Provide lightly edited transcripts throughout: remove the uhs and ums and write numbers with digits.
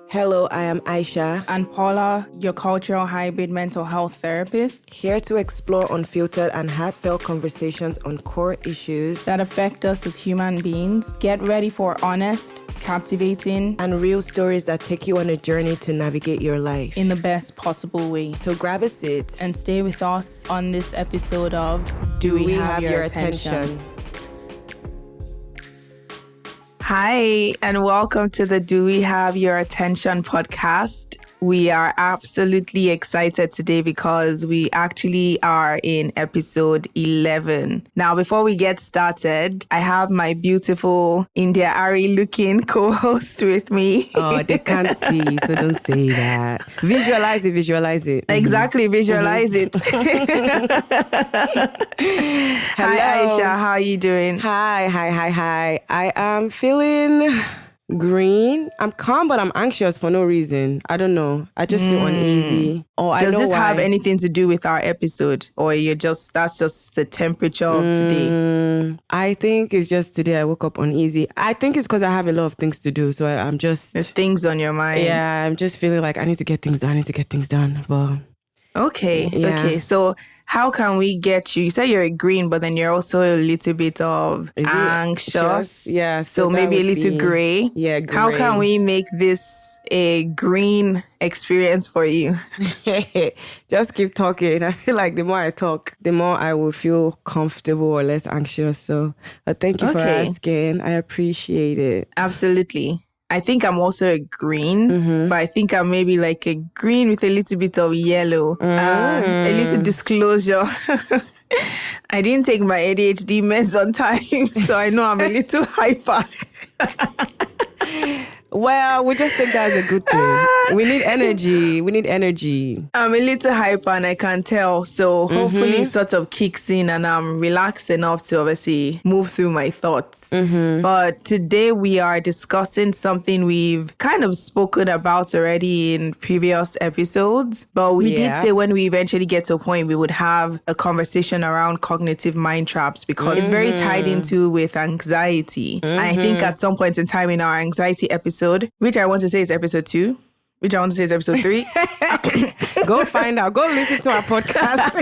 Hello, I am Aisha. And Paula, your cultural hybrid mental health therapist. Here to explore unfiltered and heartfelt conversations on core issues that affect us as human beings. Get ready for honest, captivating, and real stories that take you on a journey to navigate your life in the best possible way. So grab a seat and stay with us on this episode of Do We Have Your Attention? Hi, and welcome to the Do We Have Your Attention podcast. We are absolutely excited today because we actually are in episode 11. Now, before we get started, I have my beautiful India Ari looking co-host with me. Oh, they can't see, so don't say that. Visualize it. Exactly, visualize it. Hi, Aisha, how are you doing? Hi. I am feeling green. I'm calm, but I'm anxious for no reason. I don't know. I just feel uneasy. Does this have anything to do with our episode, or that's just the temperature of today? I think it's just today I woke up uneasy. I think it's because I have a lot of things to do, so I'm just... There's things on your mind. Yeah, I'm just feeling like I need to get things done. But Okay. So how can we get you? You say you're green, but then you're also a little bit of anxious. Yeah. So maybe a little gray. Yeah, gray. How can we make this a green experience for you? Just keep talking. I feel like the more I talk, the more I will feel comfortable or less anxious. So thank you for asking. I appreciate it. Absolutely. I think I'm also a green, but I think I'm maybe like a green with a little bit of yellow. A little disclosure. I didn't take my ADHD meds on time, so I know I'm a little hyper. Well, we just think that's a good thing. We need energy. I'm a little hyper and I can tell. So hopefully it sort of kicks in and I'm relaxed enough to obviously move through my thoughts. But today we are discussing something we've kind of spoken about already in previous episodes. But we did say when we eventually get to a point, we would have a conversation around cognitive mind traps because it's very tied into with anxiety. And I think at some point in time in our anxiety episode, which I want to say is episode 2, which I want to say is episode 3. Go find out. Go listen to our podcast.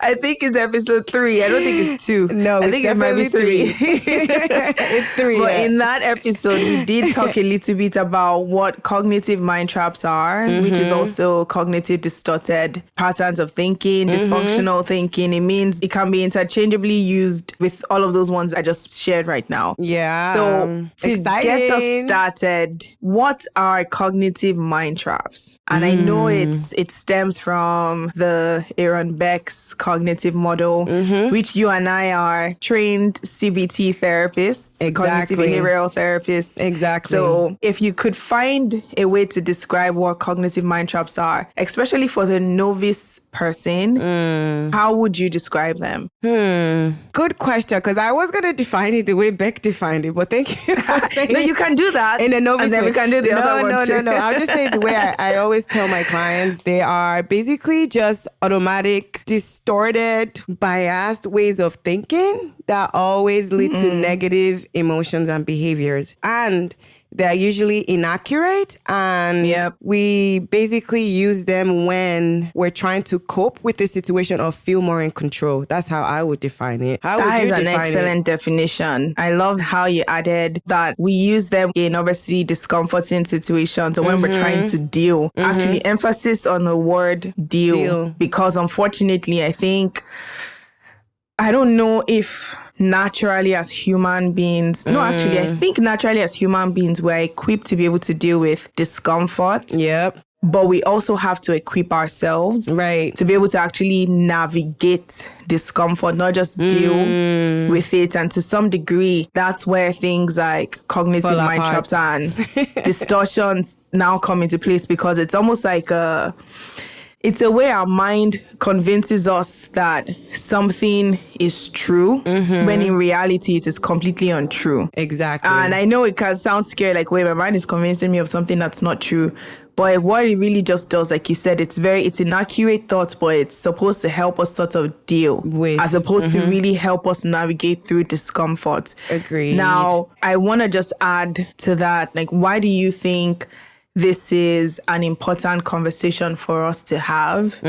I think it's episode 3. I don't think it's 2. No, I think it might be 3. It's 3. But in that episode, we did talk a little bit about what cognitive mind traps are, which is also cognitive distorted patterns of thinking, dysfunctional thinking. It means it can be interchangeably used with all of those ones I just shared right now. Yeah. So to get us started, what are cognitive mind traps? And I know it stems from the Aaron Beck's cognitive model, which you and I are trained CBT therapists, cognitive behavioral therapists. Exactly. So if you could find a way to describe what cognitive mind traps are, especially for the novice person, how would you describe them? Good question, because I was going to define it the way Beck defined it, but thank you for saying No, you can do that. In a novice and then we can do the other one too. No. I'll just say it the way I always tell my clients. They are basically just automatic, distorted, biased ways of thinking that always lead to negative emotions and behaviors. And they're usually inaccurate, and we basically use them when we're trying to cope with the situation or feel more in control. That's how I would define it. How that would you is an excellent definition. I love how you added that we use them in obviously discomforting situations or when we're trying to deal. Actually, emphasis on the word deal. Because unfortunately, I don't know if naturally as human beings, I think naturally as human beings, we're equipped to be able to deal with discomfort. Yep. But we also have to equip ourselves to be able to actually navigate discomfort, not just deal with it. And to some degree, that's where things like cognitive mind traps and distortions now come into place, because it's almost like it's a way our mind convinces us that something is true when in reality it is completely untrue. Exactly. And I know it can sound scary, like, wait, my mind is convincing me of something that's not true. But what it really just does, like you said, it's inaccurate thoughts, but it's supposed to help us sort of deal with, as opposed to really help us navigate through discomfort. Agreed. Now, I want to just add to that, like, why do you think this is an important conversation for us to have?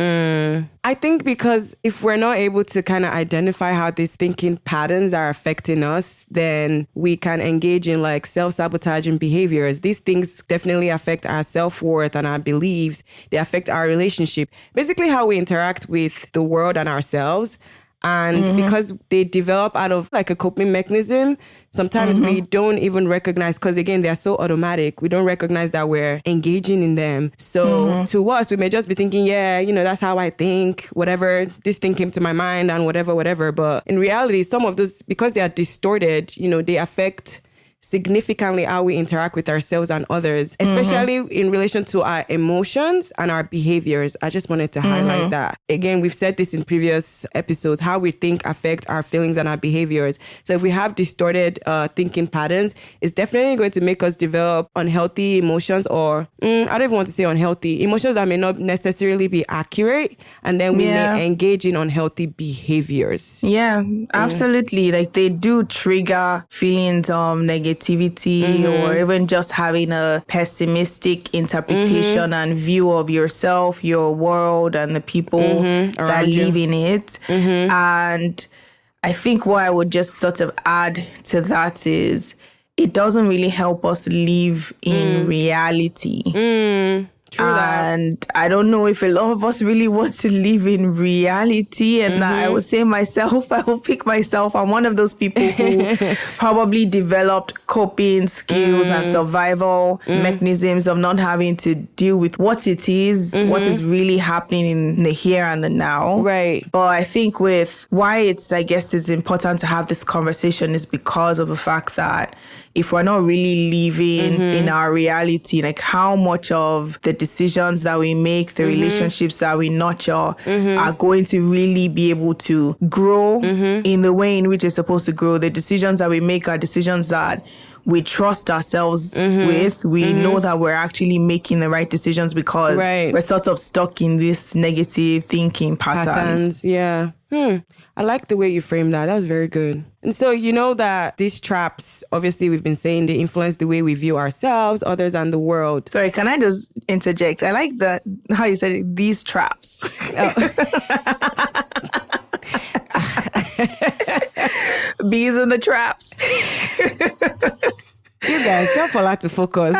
I think because if we're not able to kind of identify how these thinking patterns are affecting us, then we can engage in like self-sabotaging behaviors. These things definitely affect our self-worth and our beliefs. They affect our relationship, basically how we interact with the world and ourselves. And because they develop out of like a coping mechanism, sometimes we don't even recognize, because again, they're so automatic. We don't recognize that we're engaging in them. So to us, we may just be thinking, yeah, that's how I think, whatever, this thing came to my mind and whatever. But in reality, some of those, because they are distorted, they affect significantly how we interact with ourselves and others, especially in relation to our emotions and our behaviors. I just wanted to highlight that. Again, we've said this in previous episodes, how we think affect our feelings and our behaviors. So if we have distorted thinking patterns, it's definitely going to make us develop unhealthy emotions, or I don't even want to say unhealthy, emotions that may not necessarily be accurate. And then we may engage in unhealthy behaviors. Yeah, absolutely. Like they do trigger feelings of negativity or even just having a pessimistic interpretation and view of yourself, your world, and the people that live in it. And I think what I would just sort of add to that is it doesn't really help us live in reality. True that. And I don't know if a lot of us really want to live in reality. And I would say myself, I will pick myself. I'm one of those people who probably developed coping skills and survival mechanisms of not having to deal with what it is, what is really happening in the here and the now. Right. But I think with why it's important to have this conversation is because of the fact that if we're not really living in our reality, like how much of the decisions that we make, the relationships that we nurture are going to really be able to grow in the way in which it's supposed to grow. The decisions that we make are decisions that we trust ourselves with. We know that we're actually making the right decisions because we're sort of stuck in this negative thinking patterns. Yeah. I like the way you framed that. That was very good. And so you know that these traps, obviously we've been saying, they influence the way we view ourselves, others, and the world. Sorry, can I just interject? I like how you said it, these traps. Bees in the traps. You guys, tell Paula to focus.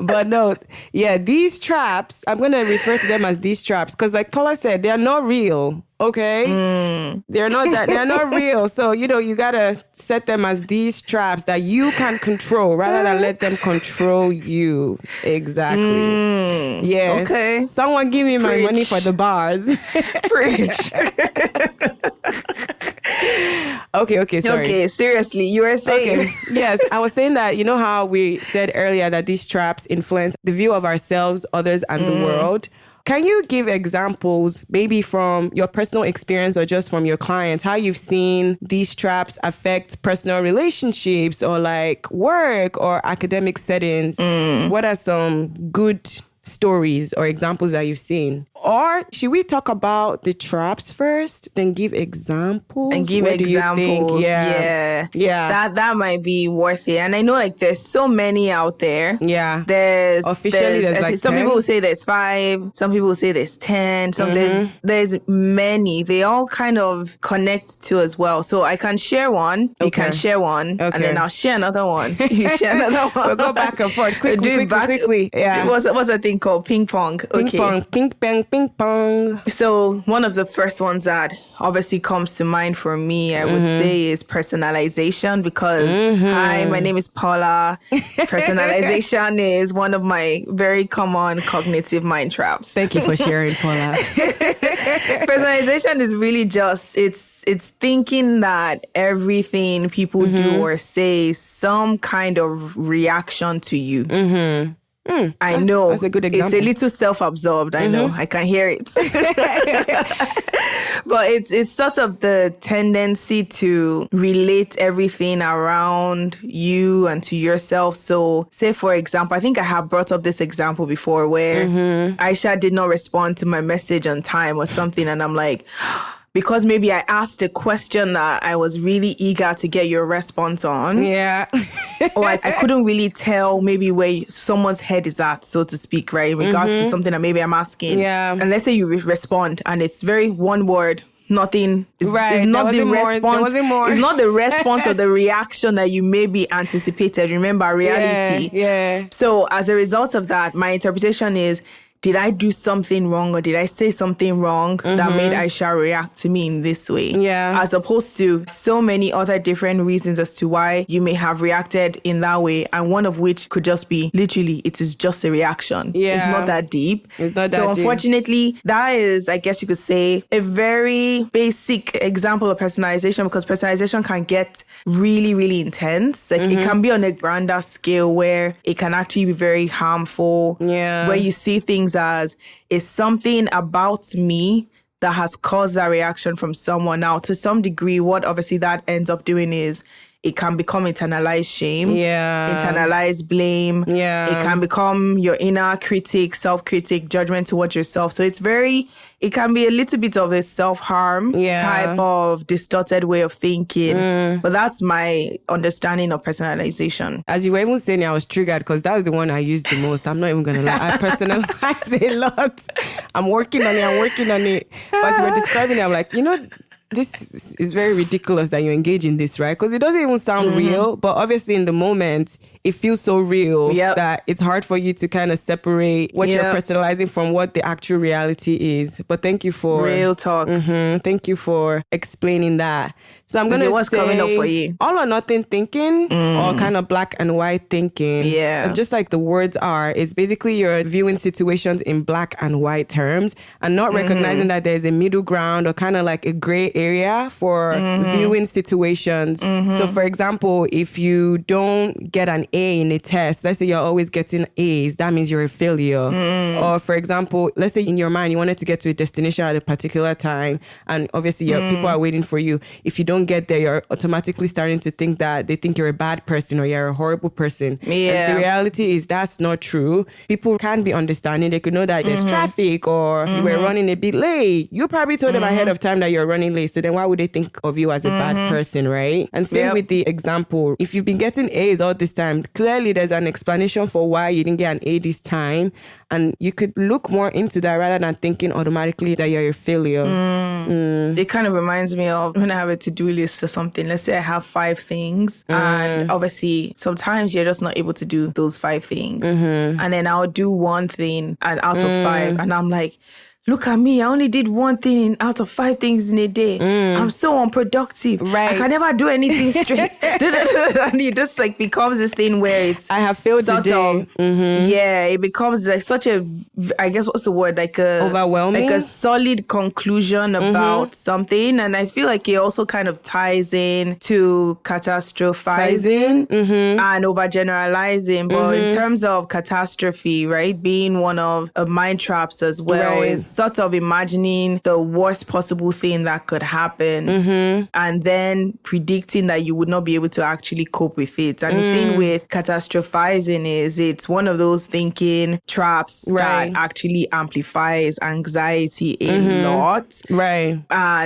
But no, these traps, I'm going to refer to them as these traps because like Paula said, they're not real, okay? They're not real. So, you got to set them as these traps that you can control rather than let them control you. Exactly. Yeah. Okay. Someone give me my money for the bars. Preach. Okay, sorry. Okay, seriously, you were saying. Okay. Yes, I was saying that, how we said earlier that these traps influence the view of ourselves, others, and the world. Can you give examples, maybe from your personal experience or just from your clients, how you've seen these traps affect personal relationships or like work or academic settings? What are some good stories or examples that you've seen? Or should we talk about the traps first, then give examples? And give what examples. Do you think? Yeah. That might be worth it. And I know like there's so many out there. Yeah. There's like some 10? people will say there's 5, some people will say there's 10, there's many. They all kind of connect to as well. So I can share one, you can share one, and then I'll share another one. You share another one. We'll go back and forth quickly. Yeah. What's that thing called? Ping pong. Ping pong. So one of the first ones that obviously comes to mind for me, I would say, is personalization because, hi, my name is Paula. Personalization is one of my very common cognitive mind traps. Thank you for sharing, Paula. Personalization is really just, it's thinking that everything people do or say is some kind of reaction to you. I know. That's a good example. It's a little self-absorbed. I know. I can hear it. But it's sort of the tendency to relate everything around you and to yourself. So say, for example, I think I have brought up this example before where Aisha did not respond to my message on time or something. And I'm like, because maybe I asked a question that I was really eager to get your response on. Yeah. Or I couldn't really tell maybe where someone's head is at, so to speak, right? In regards to something that maybe I'm asking. Yeah. And let's say you respond and it's very one word, nothing. It's not the response. It's not the response or the reaction that you maybe anticipated. Remember, reality. Yeah. So as a result of that, my interpretation is, did I do something wrong or did I say something wrong that made Aisha react to me in this way? Yeah. As opposed to so many other different reasons as to why you may have reacted in that way. And one of which could just be literally, it is just a reaction. Yeah. It's not that deep. It's not that so deep. Unfortunately, that is, I guess you could say, a very basic example of personalization, because personalization can get really, really intense. Like it can be on a grander scale where it can actually be very harmful. Yeah. Where you see things as is something about me that has caused that reaction from someone. Now, to some degree, what obviously that ends up doing is it can become internalized shame, internalized blame. It can become your inner critic, self-critic, judgment towards yourself. So it can be a little bit of a self-harm type of distorted way of thinking. But that's my understanding of personalization. As you were even saying, I was triggered because that's the one I use the most. I'm not even going to lie. I personalize a lot. I'm working on it. But as you were describing it, I'm like, this is very ridiculous that you engage in this, right? Because it doesn't even sound real, but obviously in the moment, it feels so real that it's hard for you to kind of separate what you're personalizing from what the actual reality is. But thank you for... Real talk. Thank you for explaining that. So I'm going to say... what's coming up for you? All or nothing thinking or kind of black and white thinking. Yeah. Just like the words are, it's basically you're viewing situations in black and white terms and not recognizing that there's a middle ground or kind of like a gray area for viewing situations. So for example, if you don't get an A in a test, let's say you're always getting A's, that means you're a failure. Or for example, let's say in your mind, you wanted to get to a destination at a particular time and obviously people are waiting for you. If you don't get there, you're automatically starting to think that they think you're a bad person or you're a horrible person. And the reality is that's not true. People can be understanding. They could know that there's traffic or you were running a bit late. You probably told them ahead of time that you're running late. So then why would they think of you as a bad person, right? And same with the example. If you've been getting A's all this time, clearly there's an explanation for why you didn't get an A this time. And you could look more into that rather than thinking automatically that you're a failure. It kind of reminds me of when I have a to-do list or something. Let's say I have 5 things and obviously sometimes you're just not able to do those 5 things. And then I'll do one thing and out of 5 and I'm like, look at me, I only did one thing out of 5 things in a day. I'm so unproductive. Right. I can never do anything straight. And it just like becomes this thing where it's... I have failed today. Yeah, it becomes like such a, I guess what's the word? Like a... Overwhelming? Like a solid conclusion about something. And I feel like it also kind of ties in to catastrophizing and overgeneralizing. But in terms of catastrophe, right, being one of mind traps as well is sort of imagining the worst possible thing that could happen and then predicting that you would not be able to actually cope with it. And the thing with catastrophizing is it's one of those thinking traps that actually amplifies anxiety a lot. Right.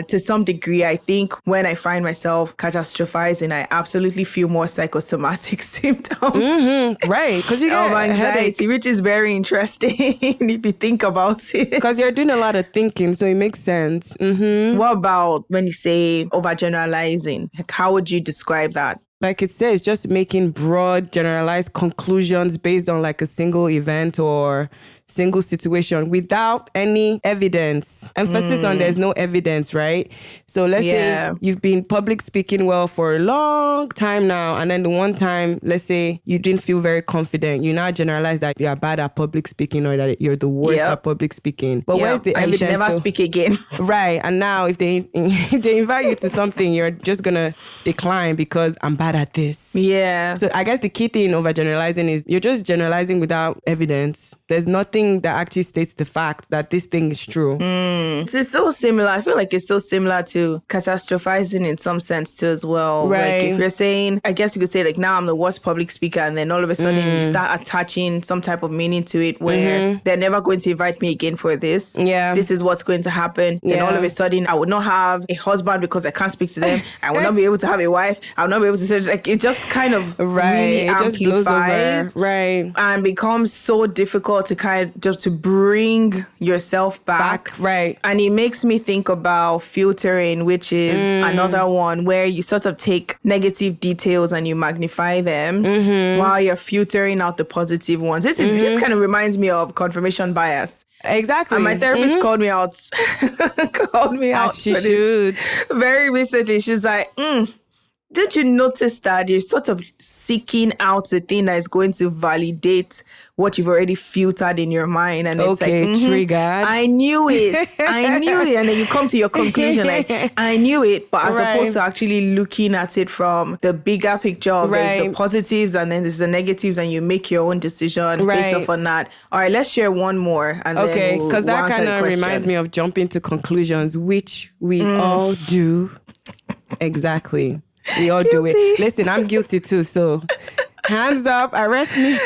To some degree, I think when I find myself catastrophizing, I absolutely feel more psychosomatic symptoms. Right. Because you get anxiety, which is very interesting if you think about it. Because you're doing a lot of thinking, so it makes sense. What about when you say overgeneralizing? Like, how would you describe that? Like it says, just making broad, generalized conclusions based on like a single event or single situation without any evidence. Emphasis on there's no evidence, right? So let's say you've been public speaking well for a long time now, and then the one time, let's say you didn't feel very confident, you now generalize that you're bad at public speaking or that you're the worst at public speaking. But where's the evidence? You should never speak again. Right. And now if they invite you to something, you're just gonna decline because I'm bad bad at this. Yeah. So I guess the key thing in overgeneralizing is you're just generalizing without evidence. There's nothing that actually states the fact that this thing is true. It's so similar. I feel like it's so similar to catastrophizing in some sense too as well. Right. Like if you're saying, I guess you could say like, now I'm the worst public speaker, and then all of a sudden you start attaching some type of meaning to it where they're never going to invite me again for this. Yeah. This is what's going to happen. Then all of a sudden I would not have a husband because I can't speak to them. I will not be able to have a wife. I will not be able to say, like, it just kind of really It just blows amplifies. over. Right. And becomes so difficult to kind of just to bring yourself back. Right. And it makes me think about filtering, which is another one where you sort of take negative details and you magnify them while you're filtering out the positive ones. This kind of reminds me of confirmation bias. Exactly. And my therapist called me out. As she should. Very recently. She's like, did you notice that you're sort of seeking out the thing that is going to validate what you've already filtered in your mind? And it's like, triggered. I knew it. And then you come to your conclusion like, I knew it. But as opposed to actually looking at it from the bigger picture of there's the positives and then there's the negatives, and you make your own decision based off on that. All right, let's share one more. And okay, because we'll that kind of reminds me of jumping to conclusions, which we all do. Exactly. We all do it. Listen, I'm guilty too, so hands up, arrest me.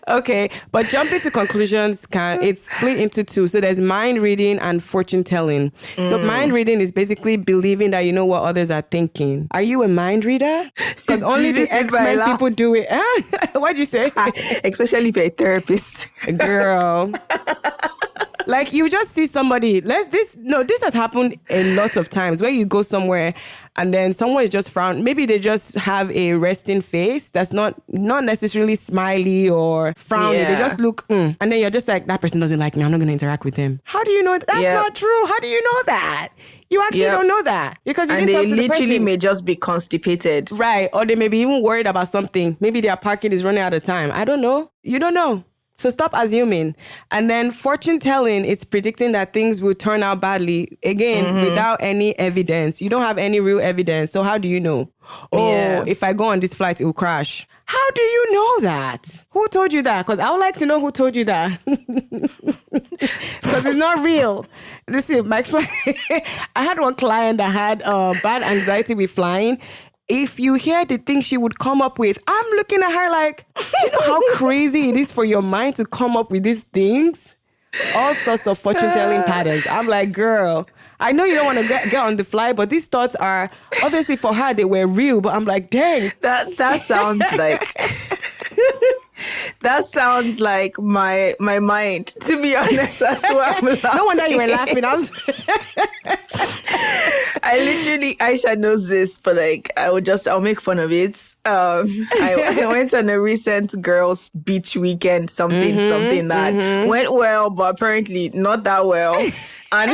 Okay, but jumping to conclusions, it's split into two. So there's mind reading and fortune telling. So mind reading is basically believing that you know what others are thinking. Are you a mind reader? Because only the X-Men people do it. What'd you say? Especially if you're a therapist. Girl. Like you just see somebody, this has happened a lot of times where you go somewhere and then someone is just frowned. Maybe they just have a resting face that's not necessarily smiley or frowny. Yeah. They just look, and then you're just like, that person doesn't like me. I'm not going to interact with them. How do you know? That's not true. How do you know that? You actually don't know that because you didn't talk to the person. And they literally may just be constipated. Right. Or they may be even worried about something. Maybe their parking is running out of time. I don't know. You don't know. So stop assuming. And then fortune telling is predicting that things will turn out badly, again, without any evidence. You don't have any real evidence. So how do you know? If I go on this flight, it will crash. How do you know that? Who told you that? Because I would like to know who told you that. Because it's not real. Listen, I had one client that had bad anxiety with flying. If you hear the things she would come up with, I'm looking at her like, do you know how crazy it is for your mind to come up with these things? All sorts of fortune-telling patterns. I'm like, girl, I know you don't want to get on the fly, but these thoughts are, obviously for her, they were real. But I'm like, dang. That sounds like... That sounds like my mind, to be honest. That's why I'm laughing. No wonder you were laughing. Aisha knows this, but like, I'll make fun of it. I went on a recent girls' beach weekend, something that went well, but apparently not that well. And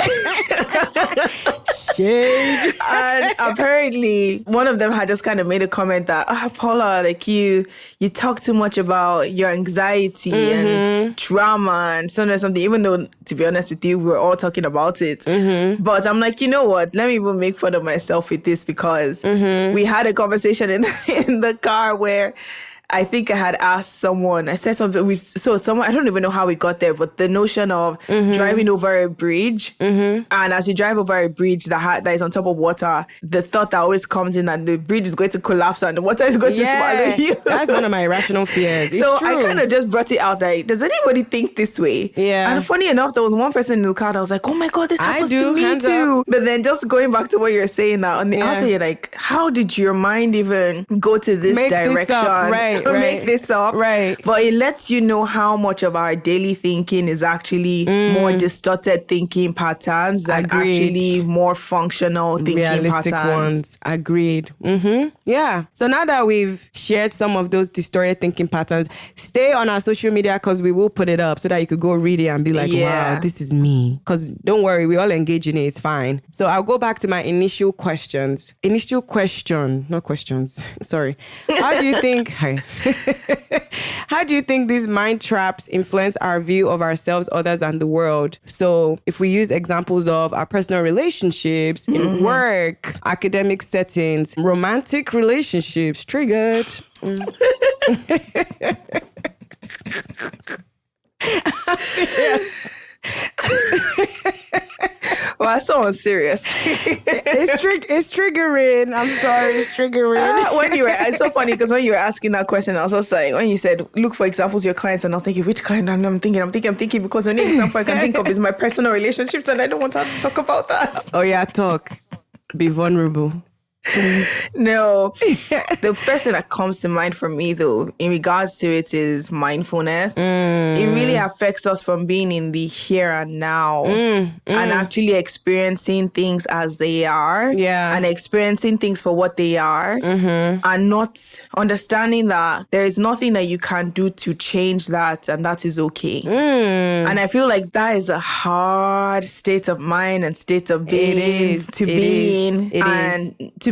shade. And apparently one of them had just kind of made a comment that, Paula, like you talk too much about your anxiety and trauma and something, even though, to be honest with you, we were all talking about it. But I'm like, you know what? Let me even make fun of myself with this because we had a conversation in the car where I think I had asked someone, I said something, someone, I don't even know how we got there, but the notion of driving over a bridge, and as you drive over a bridge that is on top of water, the thought that always comes in that the bridge is going to collapse and the water is going to swallow you. That's one of my irrational fears. It's so true. I kind of just brought it out like, does anybody think this way? Yeah. And funny enough, there was one person in the car that was like, oh my God, this happens to me too. Up. But then just going back to what you're saying now, on the outside, you're like, how did your mind even go to this direction? Make this up. Right. But it lets you know how much of our daily thinking is actually more distorted thinking patterns than actually more functional thinking realistic patterns. Ones. Agreed. Yeah. So now that we've shared some of those distorted thinking patterns, stay on our social media because we will put it up so that you could go read it and be like, wow, this is me. Because don't worry, we all engage in it. It's fine. So I'll go back to my initial question, not questions. Sorry. How do you think... How do you think these mind traps influence our view of ourselves, others, and the world? So if we use examples of our personal relationships, in work, academic settings, romantic relationships, triggered. Yes. Well, that's so unserious. It's triggering. I'm sorry, it's triggering. It's so funny because when you were asking that question, I was also saying, when you said, look for examples of your clients, and I'm thinking, which kind? And I'm thinking, because the only example I can think of is my personal relationships, and I don't want to have to talk about that. Oh yeah, talk. Be vulnerable. No. The first thing that comes to mind for me, though, in regards to it, is mindfulness. It really affects us from being in the here and now and actually experiencing things as they are, and experiencing things for what they are, and not understanding that there is nothing that you can do to change that, and that is okay. And I feel like that is a hard state of mind and state of being to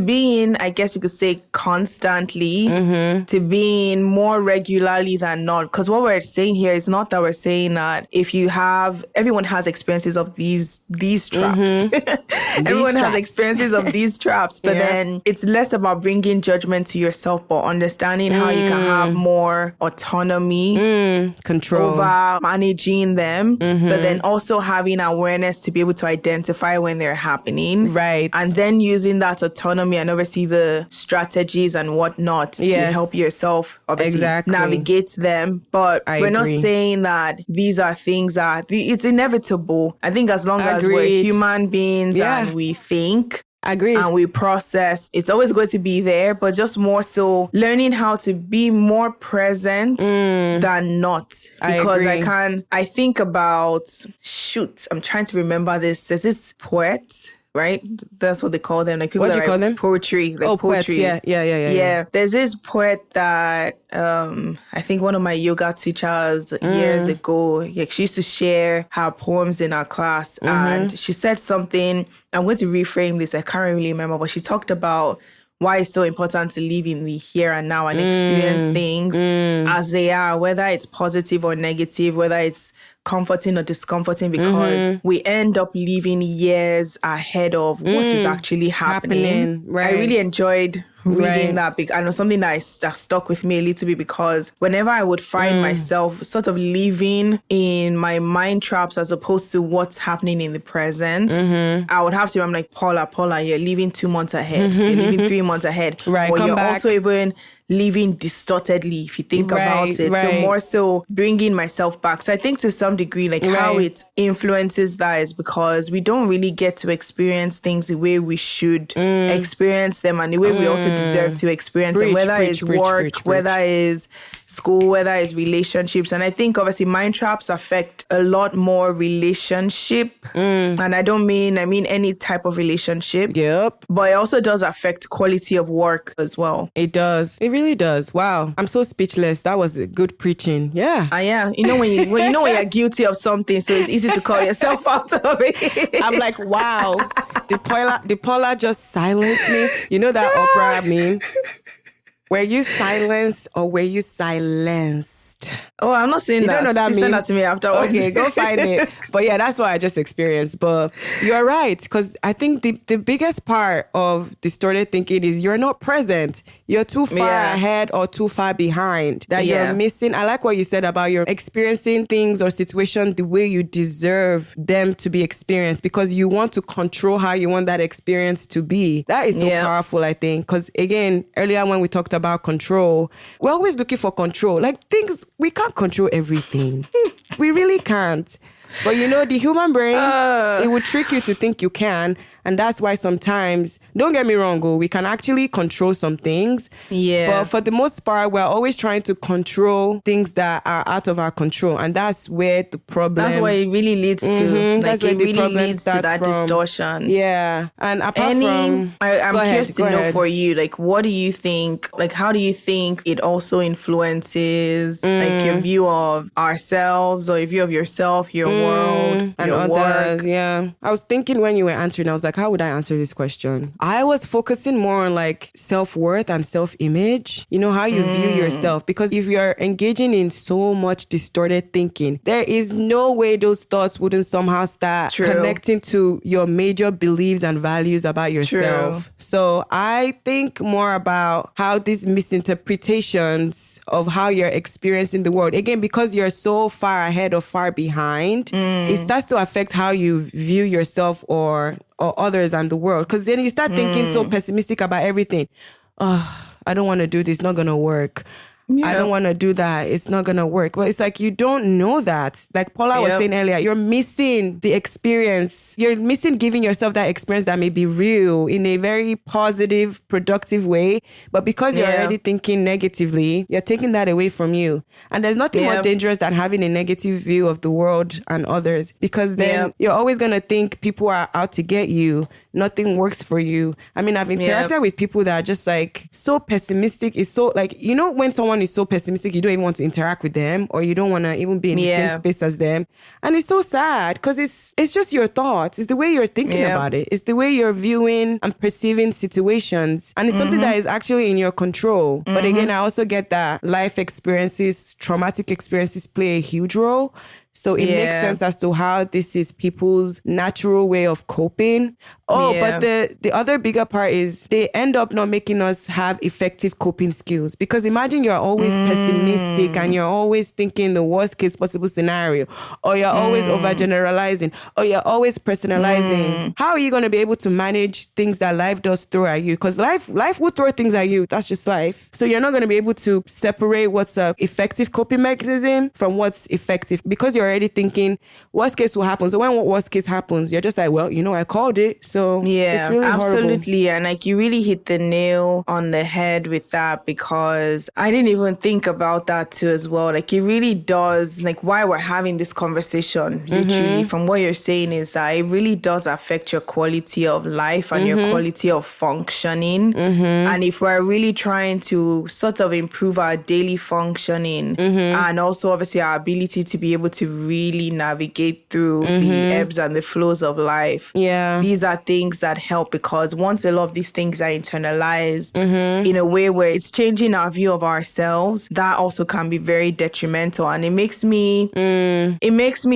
be in, I guess you could say, constantly, to being more regularly than not. Because what we're saying here is not that we're saying that everyone has experiences of these traps. Everyone has experiences of these traps, but then it's less about bringing judgment to yourself, but understanding how you can have more autonomy, control over managing them, but then also having awareness to be able to identify when they're happening. Right. And then using that autonomy and obviously the strategies and whatnot to help yourself obviously navigate them. But we're not saying that these are things that it's inevitable. I think as long as we're human beings and we think, and we process, it's always going to be there, but just more so learning how to be more present than not. Because I think about, I'm trying to remember this. There's this poet, right? That's what they call them. Like people what do you call them? Poetry. Like poetry. Poets. Yeah. There's this poet that I think one of my yoga teachers years ago, she used to share her poems in our class, and she said something. I'm going to reframe this. I can't really remember, but she talked about why it's so important to live in the here and now and experience things as they are, whether it's positive or negative, whether it's comforting or discomforting, because we end up living years ahead of what is actually happening. Right. I really enjoyed reading that big. I know something that stuck with me a little bit, because whenever I would find myself sort of living in my mind traps as opposed to what's happening in the present, I would have to, I'm like, Paula, you're living 2 months ahead. You're living 3 months ahead. Right. Or you're back. Also even living distortedly, if you think about it. So more so bringing myself back. So I think to some degree, like how it influences that is because we don't really get to experience things the way we should experience them, and the way we also deserve to experience them, whether it's work, whether it's school, whether it's relationships. And I think obviously mind traps affect a lot more relationship. And I mean any type of relationship. Yep. But it also does affect quality of work as well. It does. It really does. Wow. I'm so speechless. That was good preaching. Yeah. Yeah. You know when you're guilty of something, so it's easy to call yourself out of it. I'm like, wow. The Paula just silenced me. You know that opera meme? Were you silenced or were you silenced? Oh, I'm not saying you that. You don't know that meme? Send that to me afterwards. Okay, go find it. But yeah, that's what I just experienced. But you're right, because I think the biggest part of distorted thinking is you're not present. You're too far ahead or too far behind. That you're missing. I like what you said about you're experiencing things or situations the way you deserve them to be experienced, because you want to control how you want that experience to be. That is so powerful, I think. Because again, earlier when we talked about control, we're always looking for control. Like things, we can't control everything. We really can't. But you know, the human brain, it will trick you to think you can. And that's why sometimes, don't get me wrong, we can actually control some things. Yeah. But for the most part, we're always trying to control things that are out of our control. And that's where the problem... That's what it really leads to. That's where it the really problem leads to that from. distortion. Yeah. And apart from... I'm curious to know for you, like, what do you think, like, how do you think it also influences, like, your view of ourselves or your view of yourself, your world, and your others, work? Yeah. I was thinking when you were answering, I was like, how would I answer this question? I was focusing more on like self-worth and self-image, you know, how you view yourself. Because if you're engaging in so much distorted thinking, there is no way those thoughts wouldn't somehow start connecting to your major beliefs and values about yourself. So I think more about how these misinterpretations of how you're experiencing the world, again, because you're so far ahead or far behind, it starts to affect how you view yourself or others and the world. Because then you start thinking so pessimistic about everything. Oh, I don't want to do this. It's not going to work. I don't want to do that. It's not going to work. But it's like, you don't know that. Like Paula was saying earlier, you're missing the experience. You're missing giving yourself that experience that may be real in a very positive, productive way. But because you're already thinking negatively, you're taking that away from you. And there's nothing more dangerous than having a negative view of the world and others, because then you're always going to think people are out to get you. Nothing works for you. I mean, I've interacted with people that are just like so pessimistic. It's so like, you know, when someone is so pessimistic, you don't even want to interact with them, or you don't want to even be in the same space as them. And it's so sad because it's just your thoughts. It's the way you're thinking about it. It's the way you're viewing and perceiving situations. And it's something that is actually in your control. But again, I also get that life experiences, traumatic experiences play a huge role. So it makes sense as to how this is people's natural way of coping. But the other bigger part is they end up not making us have effective coping skills. Because imagine you're always pessimistic and you're always thinking the worst case possible scenario, or you're always overgeneralizing, or you're always personalizing. How are you going to be able to manage things that life does throw at you? Because life will throw things at you. That's just life. So you're not going to be able to separate what's an effective coping mechanism from what's effective, because you're already thinking worst case will happen. So when worst case happens, you're just like, well, you know, I called it. So it's really absolutely horrible. And like, you really hit the nail on the head with that, because I didn't even think about that too as well. Like, it really does, like, why we're having this conversation, literally from what you're saying, is that it really does affect your quality of life and your quality of functioning. And if we're really trying to sort of improve our daily functioning and also obviously our ability to be able to really navigate through the ebbs and the flows of life, these are things that help, because once a lot of these things are internalized in a way where it's changing our view of ourselves, that also can be very detrimental. And it makes me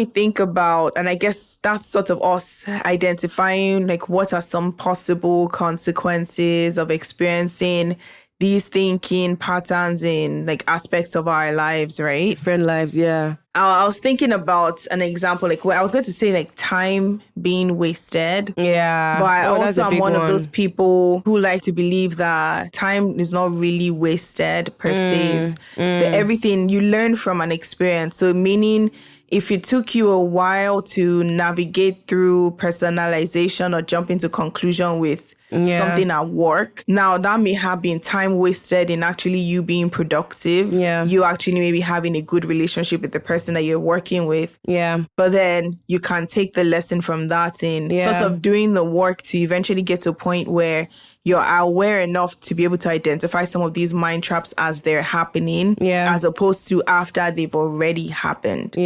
think about, and I guess that's sort of us identifying like what are some possible consequences of experiencing these thinking patterns in like aspects of our lives, right? Different lives, I was thinking about an example, like where I was going to say like time being wasted. Yeah. But I also am one of those people who like to believe that time is not really wasted per se. That everything you learn from an experience. So meaning, if it took you a while to navigate through personalization or jump into conclusion with something at work, now that may have been time wasted in actually you being productive. You actually maybe having a good relationship with the person that you're working with. But then you can take the lesson from that in sort of doing the work to eventually get to a point where you're aware enough to be able to identify some of these mind traps as they're happening, as opposed to after they've already happened.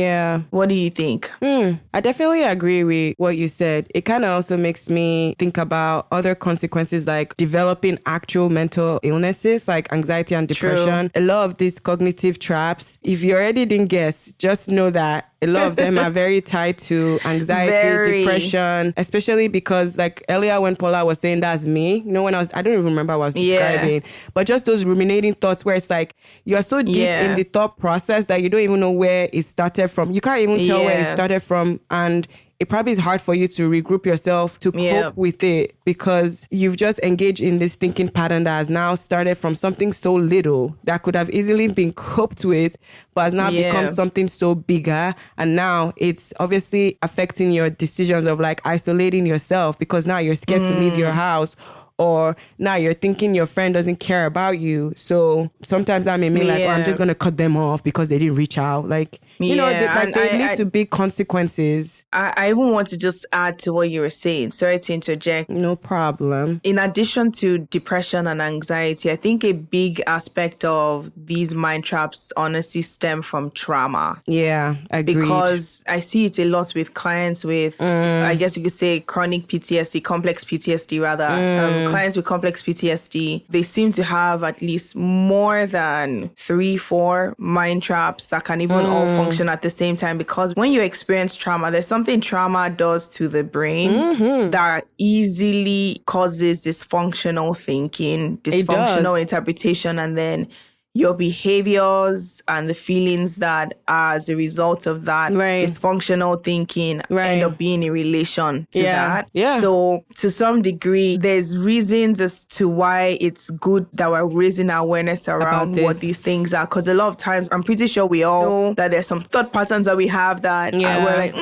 What do you think? I definitely agree with what you said. It kind of also makes me think about other consequences, like developing actual mental illnesses like anxiety and depression. A lot of these cognitive traps, if you already didn't guess, just know that a lot of them are very tied to anxiety, depression, especially because like earlier when Paula was saying that's me, you know, when I don't even remember what I was describing, but just those ruminating thoughts where it's like you're so deep in the thought process that you don't even know where it started from. You can't even tell where it started from, and it probably is hard for you to regroup yourself to cope with it, because you've just engaged in this thinking pattern that has now started from something so little that could have easily been coped with, but has now become something so bigger. And now it's obviously affecting your decisions of like isolating yourself, because now you're scared to leave your house, or now you're thinking your friend doesn't care about you. So sometimes that may mean like, oh, I'm just going to cut them off because they didn't reach out. Like, you know, they lead to big consequences. I even want to just add to what you were saying. Sorry to interject. No problem. In addition to depression and anxiety, I think a big aspect of these mind traps honestly stem from trauma. Yeah, agreed. Because I see it a lot with clients with, I guess you could say, chronic PTSD, complex PTSD rather. Clients with complex PTSD, they seem to have at least more than 3-4 mind traps that can even all function at the same time. Because when you experience trauma, there's something trauma does to the brain that easily causes dysfunctional thinking, dysfunctional interpretation, and then your behaviors and the feelings that are as a result of that dysfunctional thinking end up being in relation to that. Yeah. So to some degree, there's reasons as to why it's good that we're raising awareness around what these things are. Because a lot of times, I'm pretty sure we all know that there's some thought patterns that we have that we're like,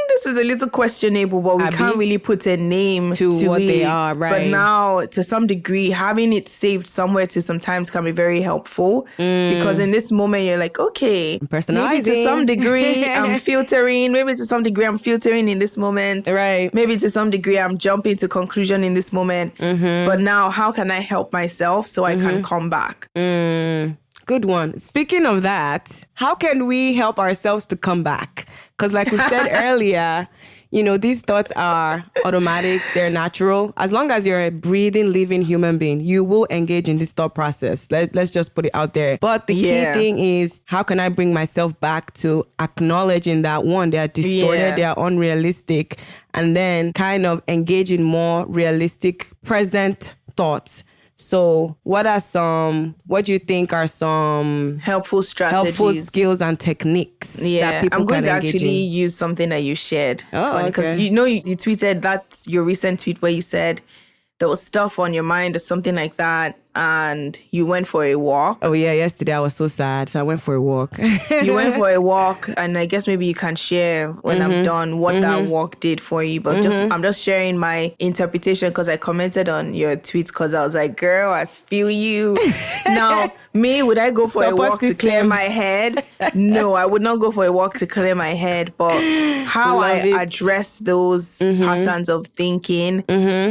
this is a little questionable, but we can't really put a name to what they are, right? But now, to some degree, having it saved somewhere to sometimes can be very helpful because in this moment, you're like, okay, maybe to some degree, I'm filtering. Maybe to some degree, I'm filtering in this moment. Right. Maybe to some degree, I'm jumping to conclusion in this moment. But now, how can I help myself so I can come back? Good one. Speaking of that, how can we help ourselves to come back? Because like we said earlier, you know, these thoughts are automatic. They're natural. As long as you're a breathing, living human being, you will engage in this thought process. Let's just put it out there. But the key thing is, how can I bring myself back to acknowledging that, one, they are distorted, they are unrealistic, and then kind of engage in more realistic present thoughts. So what do you think are some helpful strategies, helpful skills and techniques that people I'm going can to actually use something that you shared. It's funny because you tweeted, that's your recent tweet where you said there was stuff on your mind or something like that, and you went for a walk. Oh yeah, yesterday I was so sad, so I went for a walk. You went for a walk, and I guess maybe you can share when I'm done what that walk did for you. But I'm just sharing my interpretation because I commented on your tweets because I was like, girl, I feel you. Now, me, would I go for a walk to clear my head? No, I would not go for a walk to clear my head. But how I address those patterns of thinking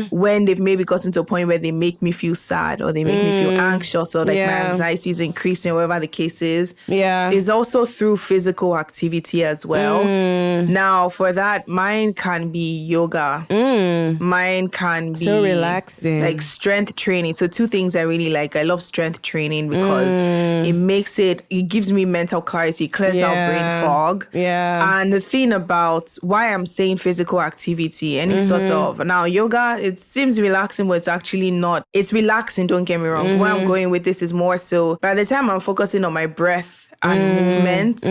when they've maybe gotten to a point where they make me feel sad or they make me feel anxious or like my anxiety is increasing, whatever the case is also through physical activity as well. Now, for that, mine can be yoga. Mine can be so relaxing, like strength training. So 2 things I really like. I love strength training because it gives me mental clarity, clears out brain fog. And the thing about why I'm saying physical activity, any sort of, now yoga, it seems relaxing, but it's actually not. It's relaxing, don't get me wrong. Where I'm going with this is more so by the time I'm focusing on my breath and movement,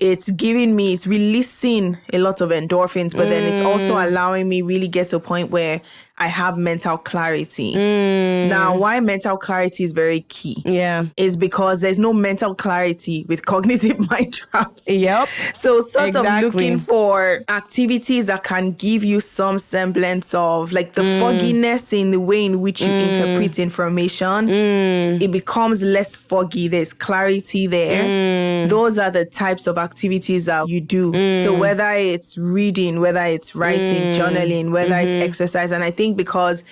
it's releasing a lot of endorphins, but then it's also allowing me really get to a point where I have mental clarity. Now, why mental clarity is very key is because there's no mental clarity with cognitive mind traps. So sort of looking for activities that can give you some semblance of like the fogginess in the way in which you interpret information. It becomes less foggy. There's clarity there. Those are the types of activities that you do. So whether it's reading, whether it's writing, journaling, whether it's exercise, and I think because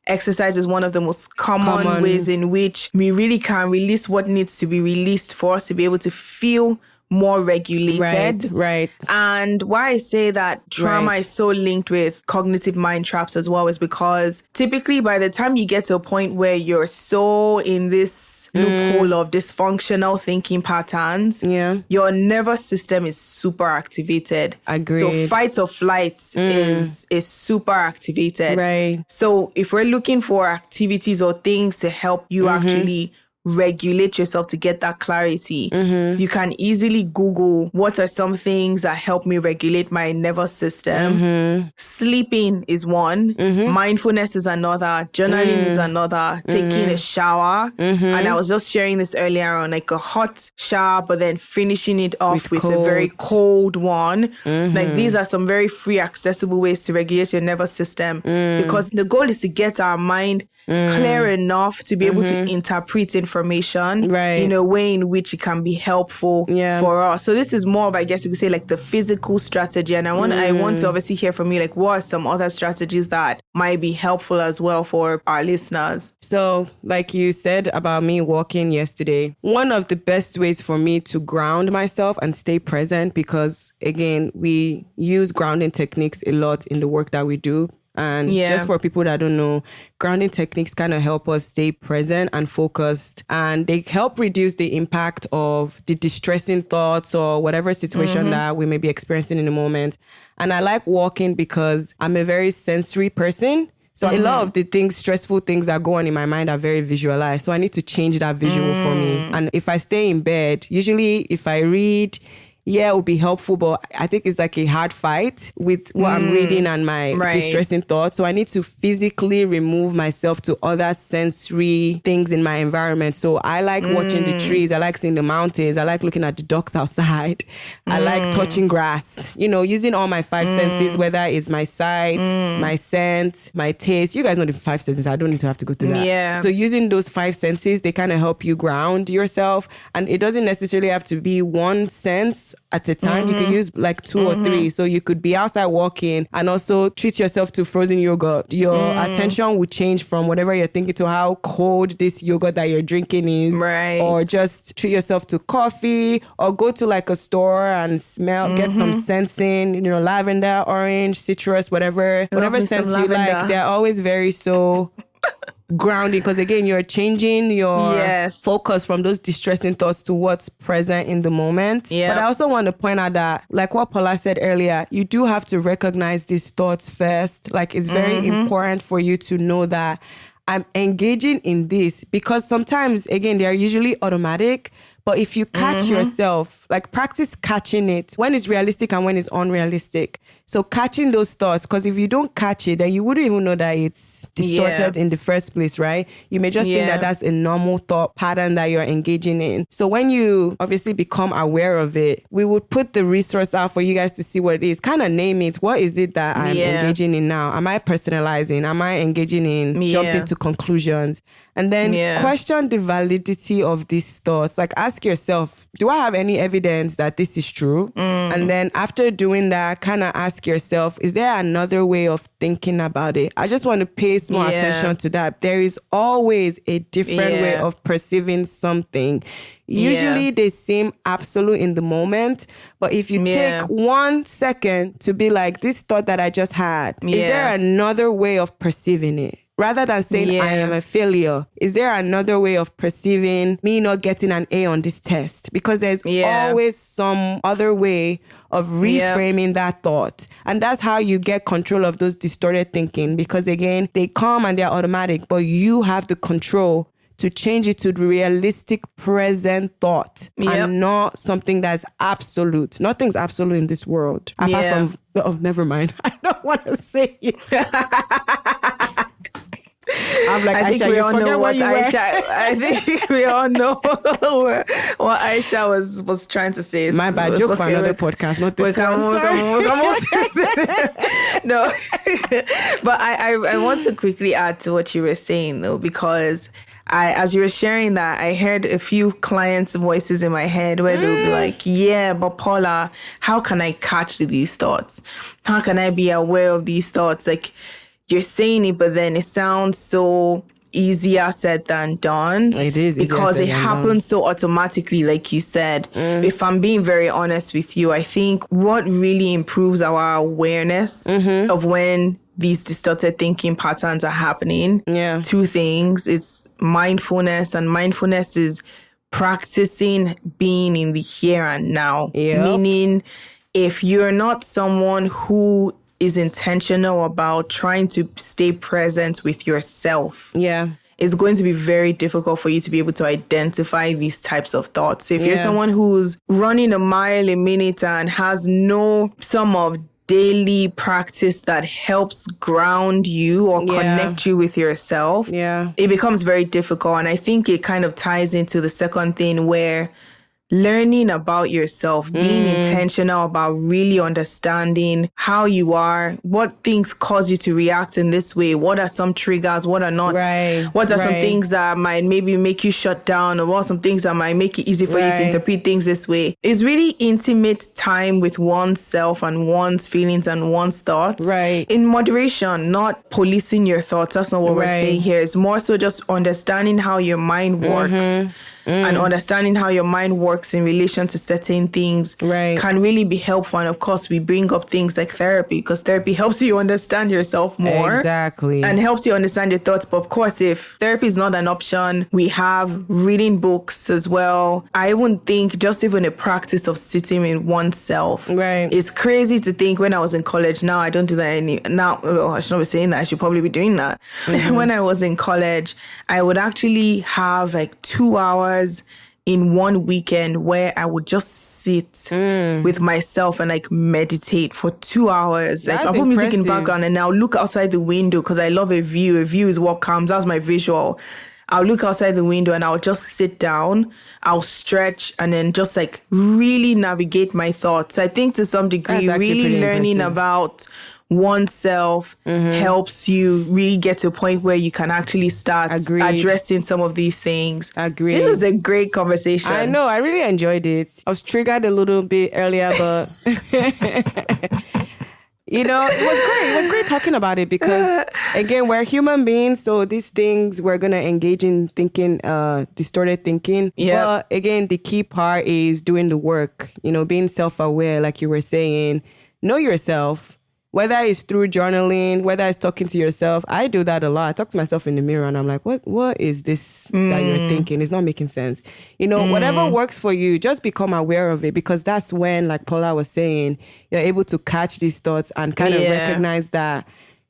exercise is one of the most common ways in which we really can release what needs to be released for us to be able to feel more regulated. Right. And why I say that trauma is so linked with cognitive mind traps as well is because typically by the time you get to a point where you're so in this loophole of dysfunctional thinking patterns, your nervous system is super activated. Agreed. So fight or flight is super activated. Right. So if we're looking for activities or things to help you actually regulate yourself to get that clarity, you can easily Google what are some things that help me regulate my nervous system. Sleeping is one. Mindfulness is another. Journaling is another. Taking a shower. And I was just sharing this earlier on, like a hot shower, but then finishing it off with a very cold one. Like these are some very free, accessible ways to regulate your nervous system, because the goal is to get our mind clear enough to be able to interpret information in a way in which it can be helpful for us. So this is more of, I guess you could say, like the physical strategy. And I want to obviously hear from you, like, what are some other strategies that might be helpful as well for our listeners? So like you said about me walking yesterday, one of the best ways for me to ground myself and stay present, because again, we use grounding techniques a lot in the work that we do. And just for people that don't know, grounding techniques kind of help us stay present and focused. And they help reduce the impact of the distressing thoughts or whatever situation that we may be experiencing in the moment. And I like walking because I'm a very sensory person. So a lot of the things, stressful things that go on in my mind are very visualized. So I need to change that visual for me. And if I stay in bed, usually if I read, it would be helpful, but I think it's like a hard fight with what I'm reading and my distressing thoughts. So I need to physically remove myself to other sensory things in my environment. So I like watching the trees. I like seeing the mountains. I like looking at the ducks outside. I like touching grass, using all my five senses, whether it's my sight, my scent, my taste. You guys know the five senses. I don't need to have to go through that. Yeah. So using those five senses, they kind of help you ground yourself. And it doesn't necessarily have to be one sense at a time. You can use like two or three. So you could be outside walking and also treat yourself to frozen yogurt. Your attention would change from whatever you're thinking to how cold this yogurt that you're drinking is. Right. Or just treat yourself to coffee, or go to like a store and smell, get some scents in, lavender, orange, citrus, whatever scents you like. They're always very grounding, because again, you're changing your focus from those distressing thoughts to what's present in the moment. But I also want to point out that, like what Paula said earlier, you do have to recognize these thoughts first. Like, it's very important for you to know that I'm engaging in this, because sometimes, again, they are usually automatic. But if you catch yourself, like practice catching it when it's realistic and when it's unrealistic. So catching those thoughts, because if you don't catch it, then you wouldn't even know that it's distorted in the first place, right? You may just think that that's a normal thought pattern that you're engaging in. So when you obviously become aware of it, we would put the resource out for you guys to see what it is. Kind of name it. What is it that I'm engaging in now? Am I personalizing? Am I engaging in jumping to conclusions? And then question the validity of these thoughts. Like, ask yourself, do I have any evidence that this is true? And then after doing that, kind of ask yourself, is there another way of thinking about it? I just want to pay more attention to that. There is always a different way of perceiving something. Usually they seem absolute in the moment, but if you take 1 second to be like, this thought that I just had, is there another way of perceiving it? Rather than saying I am a failure, is there another way of perceiving me not getting an A on this test? Because there's always some other way of reframing that thought. And that's how you get control of those distorted thinking. Because again, they come and they're automatic, but you have the control to change it to the realistic present thought and not something that's absolute. Nothing's absolute in this world. Apart from, never mind. I don't want to say it. I'm like, I Aisha, think we all know what Aisha. Were. I think we all know what Aisha was trying to say. My bad. Joke for another podcast, not this one. No, but I want to quickly add to what you were saying though, because as you were sharing that, I heard a few clients' voices in my head where they would be like, yeah, but Paula, how can I catch these thoughts? How can I be aware of these thoughts? Like, you're saying it, but then it sounds so easier said than done. It is. Because it happens so automatically, like you said. If I'm being very honest with you, I think what really improves our awareness of when these distorted thinking patterns are happening, two things. It's mindfulness, and mindfulness is practicing being in the here and now. Meaning, if you're not someone who is intentional about trying to stay present with yourself it's going to be very difficult for you to be able to identify these types of thoughts. So if you're someone who's running a mile a minute and has no sum of daily practice that helps ground you or connect you with yourself, it becomes very difficult. And I think it kind of ties into the second thing, where learning about yourself, being intentional about really understanding how you are, what things cause you to react in this way, what are some triggers, what are not, what are some things that might maybe make you shut down, or what are some things that might make it easy for you to interpret things this way. It's really intimate time with oneself and one's feelings and one's thoughts. In moderation, not policing your thoughts. That's not what we're saying here. It's more so just understanding how your mind works. And understanding how your mind works in relation to certain things can really be helpful. And of course, we bring up things like therapy, because therapy helps you understand yourself more. And helps you understand your thoughts. But of course, if therapy is not an option, we have reading books as well. I even think just even a practice of sitting in oneself. It's crazy to think when I was in college. Now I don't do that now. I should not be saying that. I should probably be doing that. When I was in college, I would actually have like 2 hours in one weekend where I would just sit with myself and like meditate for 2 hours. Like I'll put music in the background and I'll look outside the window because I love a view. A view is what comes. That's my visual. I'll look outside the window and I'll just sit down. I'll stretch and then just like really navigate my thoughts. I think to some degree, really learning about oneself helps you really get to a point where you can actually start addressing some of these things. This is a great conversation. I know. I really enjoyed it. I was triggered a little bit earlier, but you know, it was great. It was great talking about it because, again, we're human beings. So these things, we're going to engage in thinking, distorted thinking. But again, the key part is doing the work, you know, being self-aware, like you were saying. Know yourself. Whether it's through journaling, whether it's talking to yourself. I do that a lot. I talk to myself in the mirror and I'm like, what is this that you're thinking? It's not making sense. You know, whatever works for you, just become aware of it, because that's when, like Paula was saying, you're able to catch these thoughts and kind of recognize that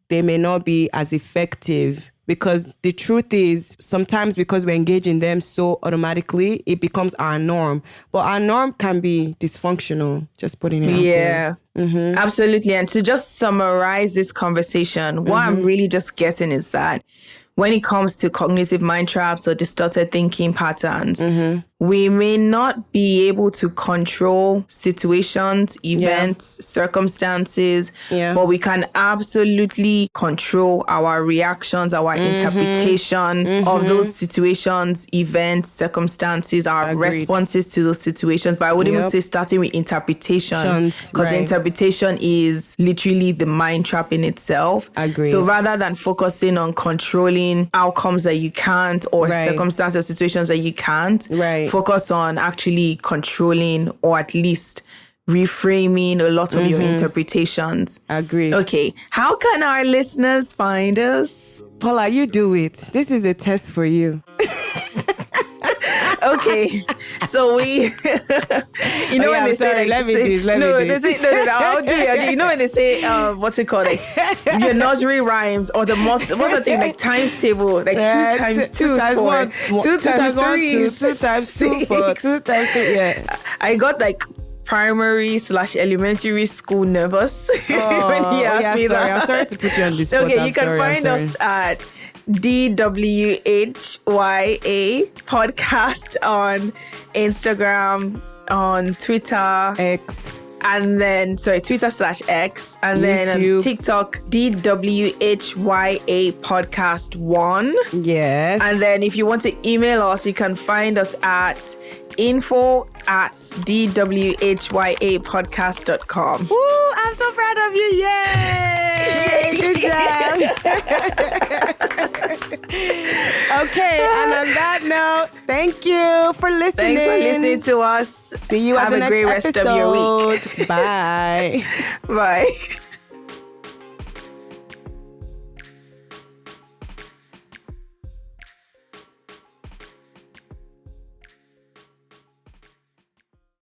they may not be as effective. Because the truth is, sometimes because we engage in them so automatically, it becomes our norm. But our norm can be dysfunctional, just putting it out there. Absolutely. And to just summarize this conversation, what I'm really just getting is that when it comes to cognitive mind traps or distorted thinking patterns, we may not be able to control situations, events, circumstances, but we can absolutely control our reactions, our interpretation of those situations, events, circumstances, our responses to those situations. But I would even say starting with interpretation, because interpretation is literally the mind trap in itself. So rather than focusing on controlling outcomes that you can't, or circumstances, situations that you can't, focus on actually controlling, or at least reframing a lot of your interpretations. Okay, how can our listeners find us? Paula, you do it. This is a test for you. Okay, so we, you know, when they say, like, I'll do it. You know, when they say, what's it called, like your nursery rhymes, or the what's the thing, like times table, like 2 times 2 times 1, 2 times 3, 2 times 2 4, 2 times 3. Yeah, I got like primary/elementary school nervous when he asked me that. I'm sorry to put you on this spot. Okay, you can find us at DWHYA podcast on Instagram, on Twitter, X, and then Twitter/X, and then on TikTok, DWHYA podcast 1. Yes. And then if you want to email us, you can find us at info@dwhyapodcast.com. Woo, I'm so proud of you. Yay! Good job. Okay, and on that note, thank you for listening. Thanks for listening to us. See you at the next episode. Have a great rest of your week. Bye. Bye.